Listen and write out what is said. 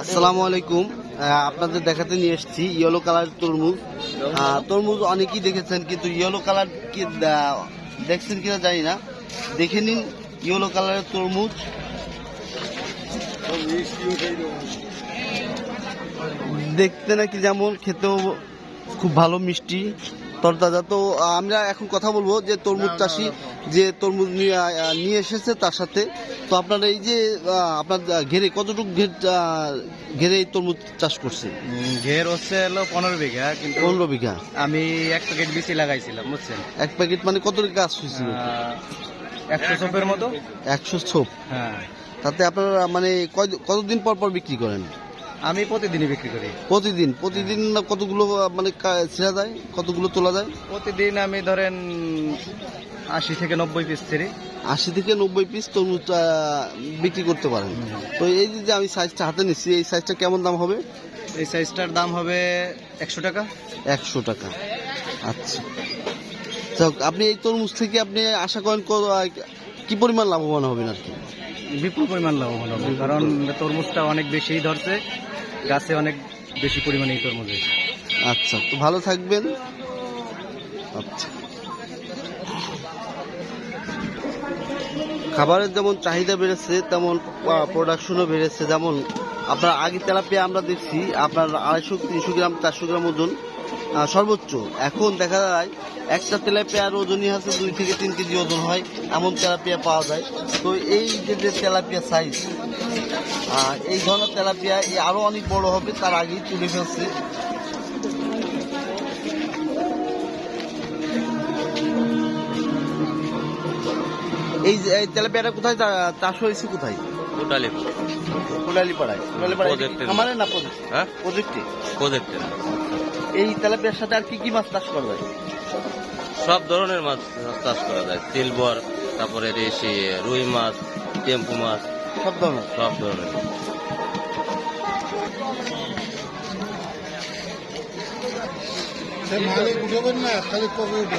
আসসালামু আলাইকুম। আপনাদের দেখাতে নিয়ে এসেছি ইয়েলো কালার তরমুজ। তরমুজ অনেকেই দেখেছেন, কিন্তু ইয়েলো কালার কি দেখছেন কিনা জানি না। দেখে নিন ইয়েলো কালারের তরমুজ। দেখতে নাকি যেমন, খেতেও খুব ভালো, মিষ্টি, তরতাজা। তো আমরা এখন কথা বলবো যে তরমুজ চাষি যে তরমুজ নিয়ে এসেছে তার সাথে। তো আপনার এই যে আপনার ঘেরে কতটুকু ঘেরে এই তরমুজ চাষ করছে? ঘের হচ্ছে হলো 15 বিঘা, কিন্তু 15 বিঘা। আমি 1 প্যাকেট বিচি লাগাইছিলাম, বুঝছেন। 1 প্যাকেট মানে কত গাছ হয়েছিল? 100 ছোপের মতো। 100 ছোপ। হ্যাঁ, তাতে আপনারা মানে কতদিন পর পর বিক্রি করেন? আমি প্রতিদিনই বিক্রি করি। প্রতিদিন কতগুলো মানে ছেড়া যায়, কতগুলো তোলা যায়? প্রতিদিন আমি ধরেন 80 থেকে 90 পিস ছেড়ি। 80 থেকে 90 পিস তরমুজ বিক্রি করতে পারেন। তো এই যে আমি সাইজটা হাতে নিচ্ছি, এই সাইজটা কেমন দাম হবে? এই সাইজটার দাম হবে 100 টাকা। 100 টাকা। আচ্ছা, যাক, আপনি এই তরমুজ থেকে আপনি আশা করেন কি পরিমাণ লাভবান হবেন আর কি? বিপুল পরিমাণ লাভবান হবে, কারণ তরমুজটা অনেক বেশিই ধরছে, গাছে অনেক বেশি পরিমাণে এই তরমুজ হয়েছে। আচ্ছা, তো ভালো থাকবেন। আচ্ছা, খাবারের যেমন চাহিদা বেড়েছে তেমন প্রোডাকশনও বেড়েছে। যেমন আপনার আগে তেলাপিয়া আমরা দেখছি আপনার 250-300 গ্রাম 400 গ্রাম ওজন সর্বোচ্চ। এখন দেখা যায় একটা তেলাপিয়ার ওজনই আছে 2 থেকে 3 কেজি ওজন হয়, এমন তেলাপিয়া পাওয়া যায়। তো এই যে তেলাপিয়া সাইজ, এই ধরনের তেলাপিয়া আরো অনেক বড় হবে, তার আগেই তুলে ফেলছে। এই যে এই তেলাপিয়াটা কোথায় চাষ হয়েছে? কোথায়? কোটালীপাড়ায়। আমারে না প্রজেক্টে। এই তেলাপিয়ার সাথে আর কি কি মাছ চাষ করা যায়? সব ধরনের মাছ চাষ করা যায়। সিলভার, তারপরে রুই মাছ, টেম্পু মাছ, সব ধরনের। মালিক উঠবেন না, খালি পকেট